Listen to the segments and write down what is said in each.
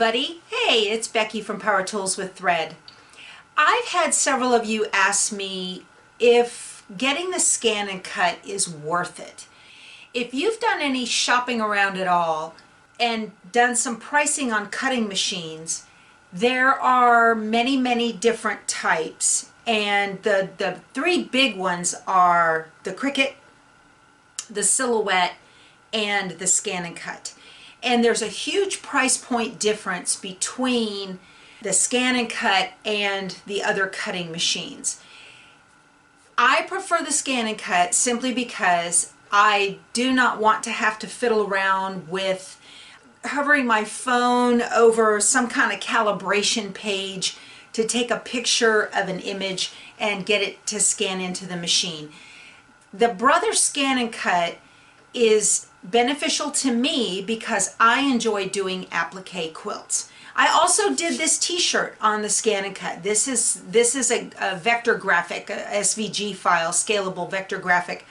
everybody. Hey, it's Becky from Power Tools with Thread. I've had several of you ask me if getting the ScanNCut is worth it. If you've done any shopping around at all and done some pricing on cutting machines, there are many different types, and the three big ones are the Cricut, the Silhouette, and the ScanNCut. And there's a huge price point difference between the ScanNCut and the other cutting machines. I prefer the ScanNCut simply because I do not want to have to fiddle around with hovering my phone over some kind of calibration page to take a picture of an image and get it to scan into the machine. The Brother ScanNCut is beneficial to me because I enjoy doing applique quilts. I also did this t-shirt on the ScanNCut. This is a vector graphic, a SVG file, scalable vector graphic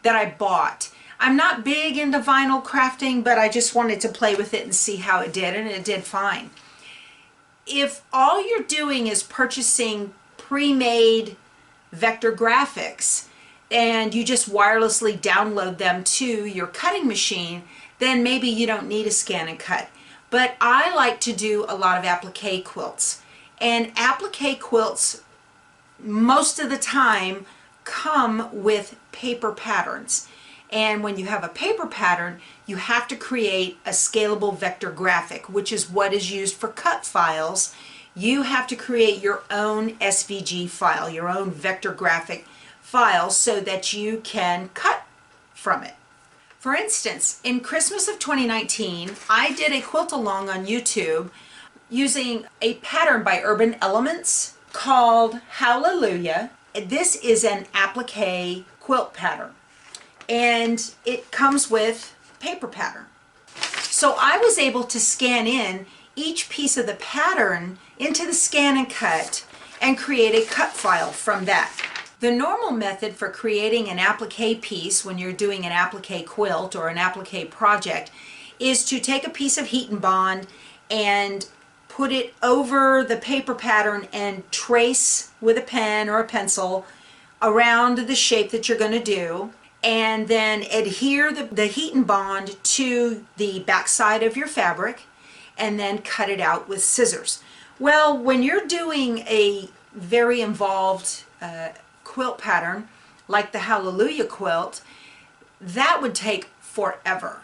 that I bought. I'm not big into vinyl crafting, but I just wanted to play with it and see how it did, and it did fine. If all you're doing is purchasing pre-made vector graphics and you just wirelessly download them to your cutting machine, then maybe you don't need a ScanNCut. But I like to do a lot of applique quilts. And applique quilts, most of the time, come with paper patterns. And when you have a paper pattern, you have to create a scalable vector graphic, which is what is used for cut files. You have to create your own SVG file, your own vector graphic file, so that you can cut from it. For instance, in Christmas of 2019, I did a quilt along on YouTube using a pattern by Urban Elements called Hallelujah. This is an applique quilt pattern, and it comes with paper pattern. So I was able to scan in each piece of the pattern into the ScanNCut and create a cut file from that. The normal method for creating an applique piece when you're doing an applique quilt or an applique project is to take a piece of heat and bond and put it over the paper pattern and trace with a pen or a pencil around the shape that you're going to do, and then adhere the heat and bond to the back side of your fabric and then cut it out with scissors. Well, when you're doing a very involved quilt pattern like the Hallelujah quilt, that would take forever.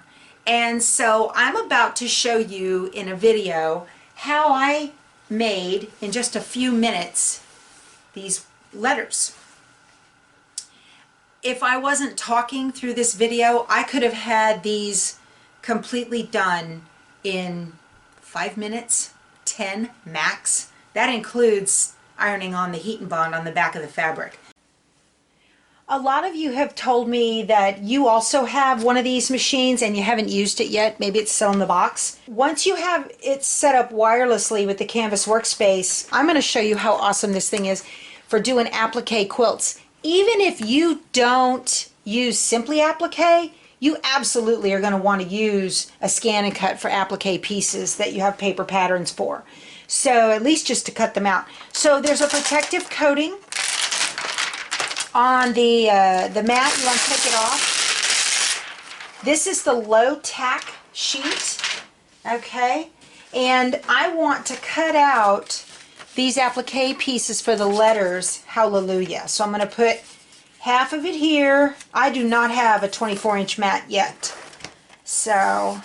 And so I'm about to show you in a video how I made in just a few minutes these letters. If I wasn't talking through this video, I could have had these completely done in 5 minutes, 10 max. That includes ironing on the heat and bond on the back of the fabric. A lot of you have told me that you also have one of these machines and you haven't used it yet. Maybe it's still in the box. Once you have it set up wirelessly with the Canvas workspace, I'm going to show you how awesome this thing is for doing applique quilts. Even if you don't use simply applique, you absolutely are going to want to use a ScanNCut for applique pieces that you have paper patterns for. So at least just to cut them out. So there's a protective coating on the mat. You want to take it off. This is the low tack sheet, okay? And I want to cut out these applique pieces for the letters Hallelujah. So I'm going to put half of it here. I do not have a 24-inch mat yet. So,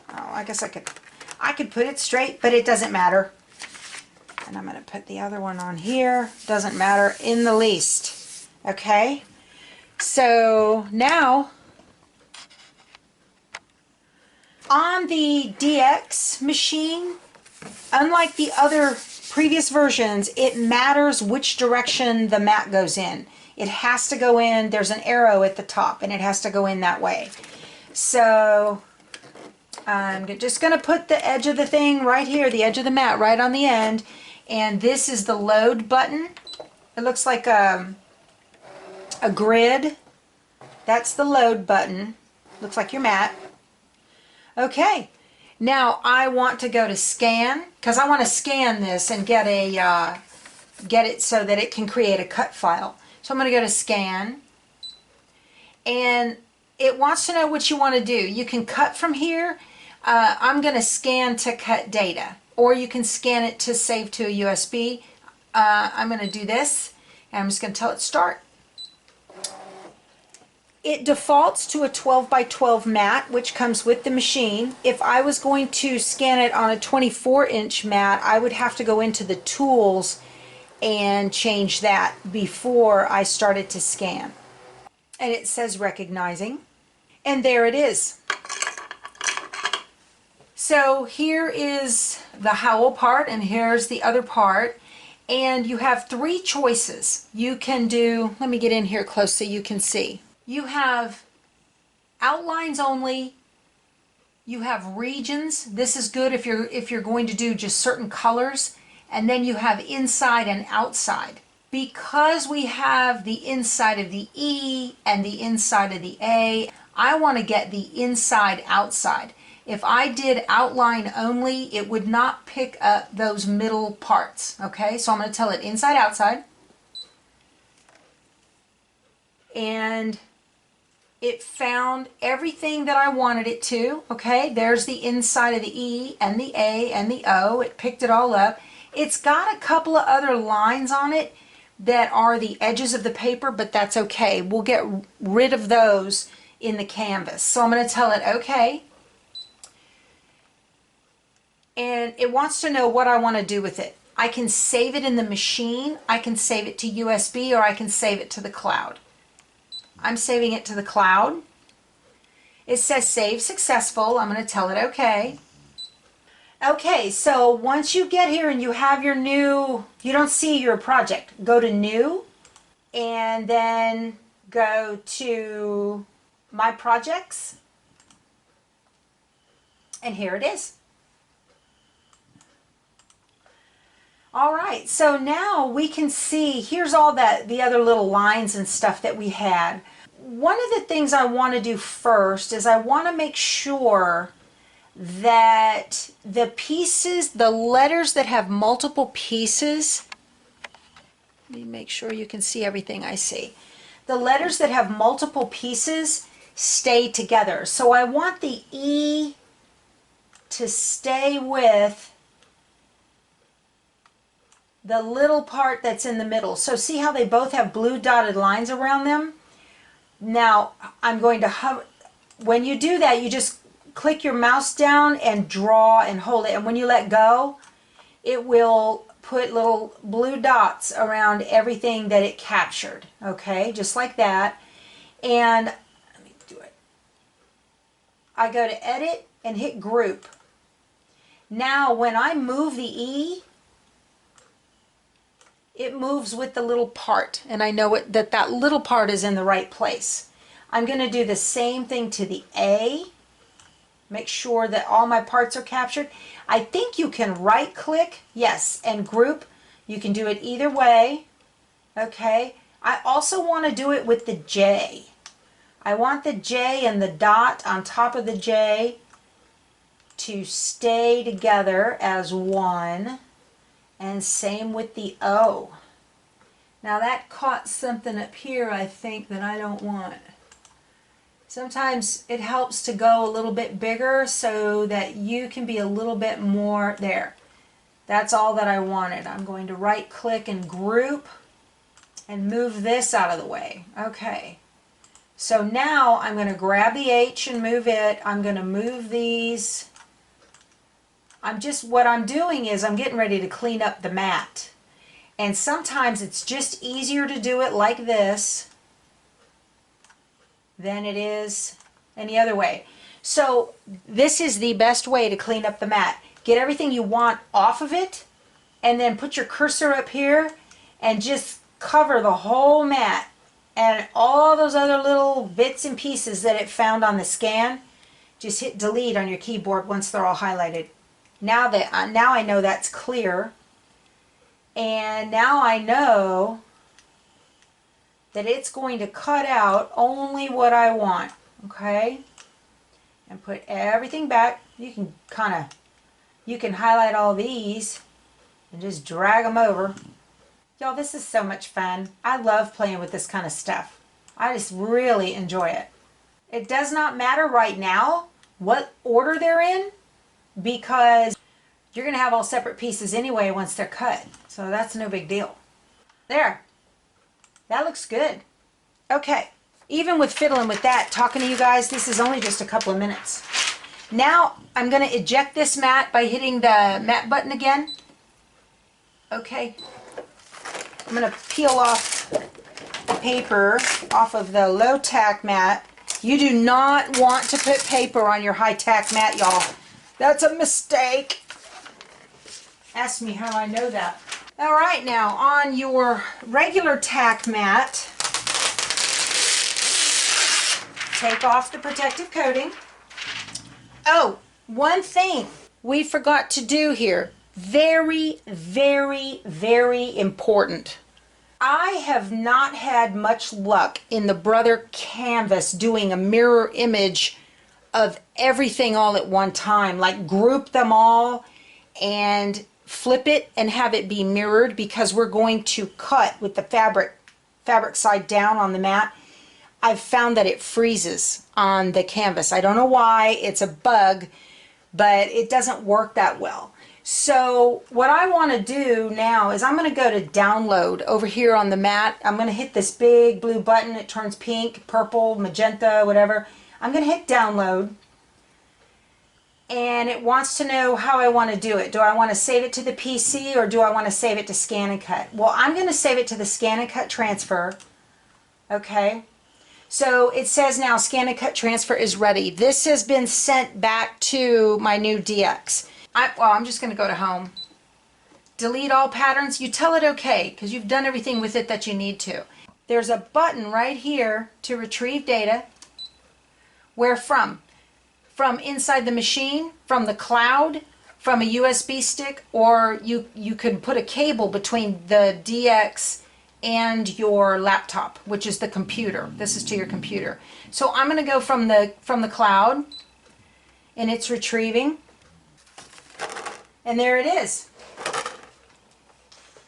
I guess I could put it straight, but it doesn't matter. And I'm going to put the other one on here. Doesn't matter in the least. Okay? So now, on the DX machine, unlike the other previous versions, it matters which direction the mat goes in. It has to go in, there's an arrow at the top, and it has to go in that way. So I'm just going to put the edge of the thing right here, the edge of the mat right on the end, and this is the load button. It looks like a grid. That's the load button. Looks like your mat. Okay, Now I want to go to scan, because I want to scan this and get it so that it can create a cut file. So I'm going to go to scan, and it wants to know what you want to do. You can cut from here. I'm going to scan to cut data, or you can scan it to save to a USB. I'm going to do this, and I'm just going to tell it start. It defaults to a 12 by 12 mat, which comes with the machine. If I was going to scan it on a 24-inch mat, I would have to go into the tools and change that before I started to scan. And it says recognizing, and there it is. So here is the howl part, and here's the other part, and you have three choices. You can do, let me get in here close so you can see. You have outlines only, you have regions. This is good if you're going to do just certain colors, and then you have inside and outside. Because we have the inside of the E and the inside of the A, I want to get the inside outside. If I did outline only, it would not pick up those middle parts. Okay, so I'm going to tell it inside outside, and it found everything that I wanted it to. Okay, there's the inside of the E and the A and the O. It picked it all up. It's got a couple of other lines on it that are the edges of the paper, but that's okay. We'll get rid of those in the canvas. So I'm going to tell it okay. And it wants to know what I want to do with it. I can save it in the machine, I can save it to USB, or I can save it to the cloud. I'm saving it to the cloud. It says save successful. I'm going to tell it okay. Okay, so once you get here and you have your new, you don't see your project, go to new, and then go to my projects, and here it is. All right, so now we can see, here's all the other little lines and stuff that we had. One of the things I want to do first is I want to make sure that the pieces, the letters that have multiple pieces, let me make sure you can see everything I see. The letters that have multiple pieces stay together. So I want the E to stay with the little part that's in the middle. So see how they both have blue dotted lines around them? Now I'm going to hover. When you do that, you just click your mouse down and draw and hold it. And when you let go, it will put little blue dots around everything that it captured. Okay, just like that. And let me do it. I go to edit and hit group. Now when I move the E, it moves with the little part, and I know that little part is in the right place. I'm going to do the same thing to the A. Make sure that all my parts are captured. I think you can right click, yes, and group. You can do it either way. Okay. I also want to do it with the J. I want the J and the dot on top of the J to stay together as one. And same with the O. Now that caught something up here, I think, that I don't want. Sometimes it helps to go a little bit bigger so that you can be a little bit more there. That's all that I wanted. I'm going to right click and group and move this out of the way. Okay. So now I'm going to grab the H and move it. I'm going to move these. What I'm doing is I'm getting ready to clean up the mat. And sometimes it's just easier to do it like this than it is any other way. So this is the best way to clean up the mat. Get everything you want off of it, and then put your cursor up here and just cover the whole mat. And all those other little bits and pieces that it found on the scan, just hit delete on your keyboard once they're all highlighted. Now I know that's clear, and now I know that it's going to cut out only what I want, okay? And put everything back. You can highlight all these and just drag them over. Y'all, this is so much fun. I love playing with this kind of stuff. I just really enjoy it. It does not matter right now what order they're in, because you're going to have all separate pieces anyway once they're cut. So that's no big deal. There. That looks good. Okay. Even with fiddling with that, talking to you guys, this is only just a couple of minutes. Now I'm going to eject this mat by hitting the mat button again. Okay. I'm going to peel off the paper off of the low tack mat. You do not want to put paper on your high tack mat, y'all. That's a mistake. Ask me how I know that. All right, now on your regular tack mat, take off the protective coating. Oh, one thing we forgot to do here. Very, very, very important. I have not had much luck in the Brother canvas doing a mirror image of everything all at one time, like group them all and flip it and have it be mirrored, because we're going to cut with the fabric side down on the mat. I've found that it freezes on the canvas. I don't know why, it's a bug, but it doesn't work that well. So what I want to do now is I'm going to go to download over here on the mat. I'm going to hit this big blue button. It turns pink, purple, magenta, whatever. I'm going to hit download. And it wants to know how I want to do it. Do I want to save it to the PC or do I want to save it to ScanNCut? Well, I'm going to save it to the ScanNCut transfer. Okay. So it says now ScanNCut transfer is ready. This has been sent back to my new DX. I'm just going to go to home. Delete all patterns. You tell it okay, because you've done everything with it that you need to. There's a button right here to retrieve data. Where from? From inside the machine, from the cloud, from a USB stick, or you can put a cable between the DX and your laptop, which is the computer. This is to your computer. So I'm going to go from the cloud, and it's retrieving. And there it is.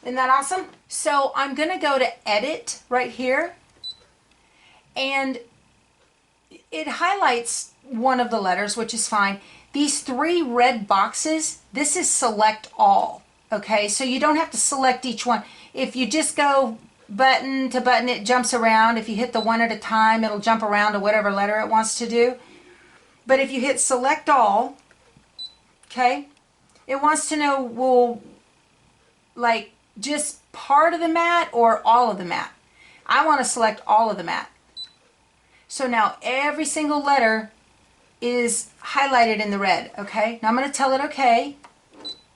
Isn't that awesome? So I'm going to go to edit right here, and it highlights one of the letters, which is fine. These three red boxes, this is select all. Okay, so you don't have to select each one. If you just go button to button, it jumps around. If you hit the one at a time, it'll jump around to whatever letter it wants to do. But if you hit select all, okay, it wants to know, well, like just part of the mat or all of the mat. I want to select all of the mat. So now every single letter is highlighted in the red, okay? Now I'm going to tell it okay.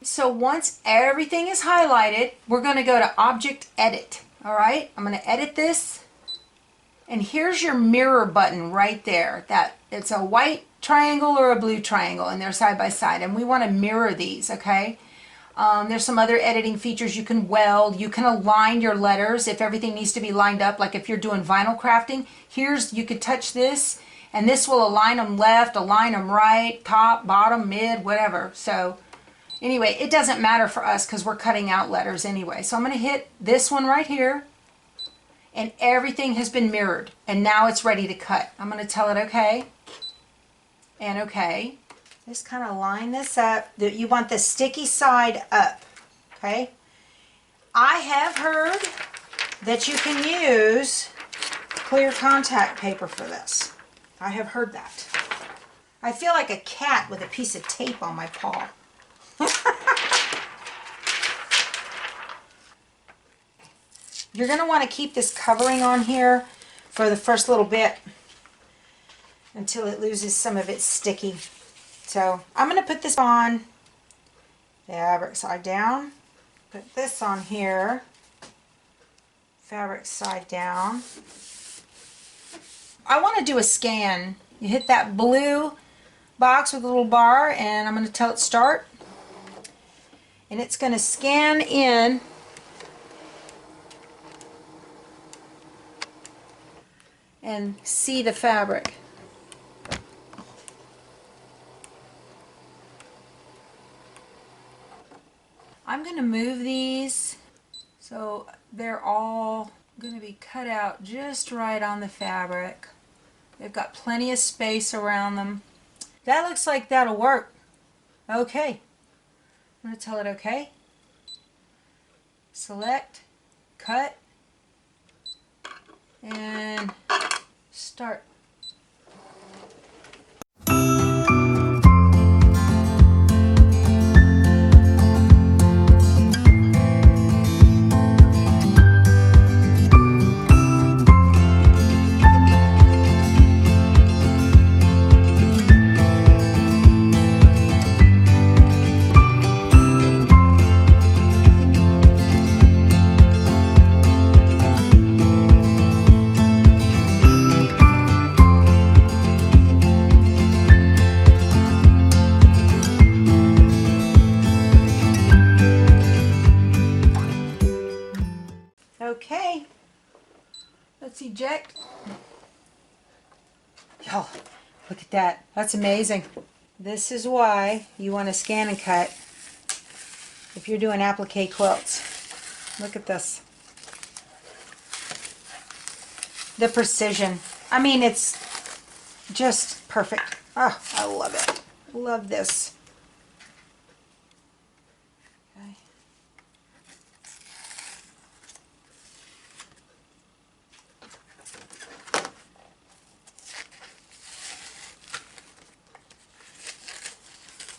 So once everything is highlighted, we're going to go to Object Edit, all right? I'm going to edit this, and here's your mirror button right there. It's a white triangle or a blue triangle, and they're side by side, and we want to mirror these, okay? There's some other editing features. You can weld, you can align your letters if everything needs to be lined up, like if you're doing vinyl crafting. You could touch this, and this will align them left, align them right, top, bottom, mid, whatever. So anyway, it doesn't matter for us because we're cutting out letters anyway. So I'm going to hit this one right here, and everything has been mirrored, and now it's ready to cut. I'm going to tell it okay, and okay. Just kind of line this up. You want the sticky side up, okay? I have heard that you can use clear contact paper for this. I have heard that. I feel like a cat with a piece of tape on my paw. You're going to want to keep this covering on here for the first little bit until it loses some of its sticky. So I'm going to put this on, fabric side down, put this on here, fabric side down. I want to do a scan. You hit that blue box with a little bar, and I'm going to tell it start, and it's going to scan in and see the fabric. going to move these so they're all going to be cut out just right on the fabric. They've got plenty of space around them. That looks like that'll work. Okay. I'm going to tell it okay. Select, cut, and start. Okay, let's eject. Oh, look at that. That's amazing. This is why you want to ScanNCut if you're doing applique quilts. Look at this. The precision. I mean, it's just perfect. Oh, I love it. Love this. Okay.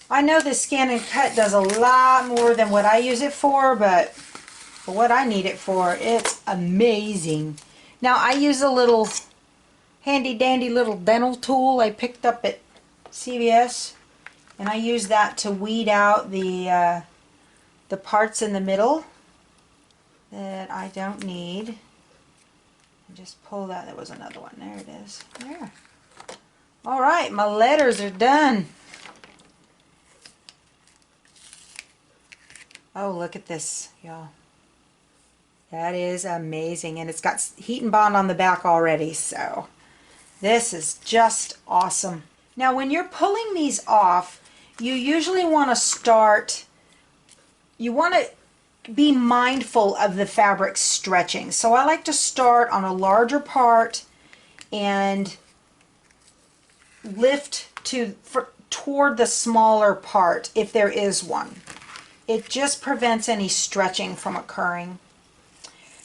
I know this ScanNCut does a lot more than what I use it for, but for what I need it for, it's amazing. Now, I use a little handy dandy little dental tool I picked up at CVS, and I use that to weed out the parts in the middle that I don't need. And just pull that. There was another one. There it is. There. All right, my letters are done. Oh, look at this, y'all. That is amazing. And it's got heat and bond on the back already, so this is just awesome. Now, when you're pulling these off, you usually want to start, you want to be mindful of the fabric stretching. So I like to start on a larger part and lift toward the smaller part if there is one. It just prevents any stretching from occurring.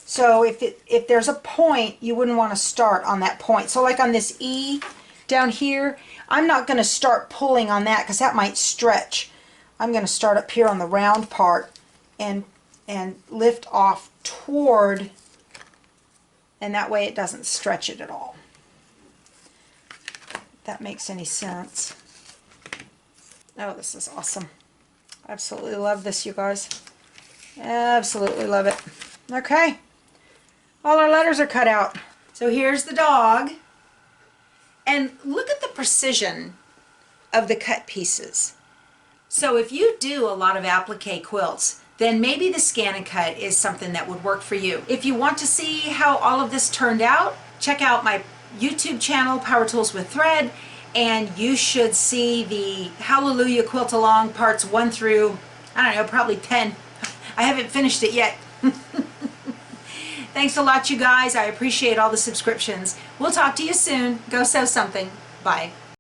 So if there's a point, you wouldn't want to start on that point. So like on this E down here, I'm not going to start pulling on that because that might stretch. I'm going to start up here on the round part and lift off toward, and that way it doesn't stretch it at all. If that makes any sense. Oh, this is awesome. Absolutely love this, you guys. Absolutely love it. Okay. All our letters are cut out. So here's the dog. And look at the precision of the cut pieces. So if you do a lot of applique quilts, then maybe the ScanNCut is something that would work for you. If you want to see how all of this turned out, check out my YouTube channel, Power Tools with Thread, and you should see the Hallelujah Quilt Along parts 1 through, I don't know, probably 10. I haven't finished it yet. Thanks a lot, you guys. I appreciate all the subscriptions. We'll talk to you soon. Go sew something. Bye.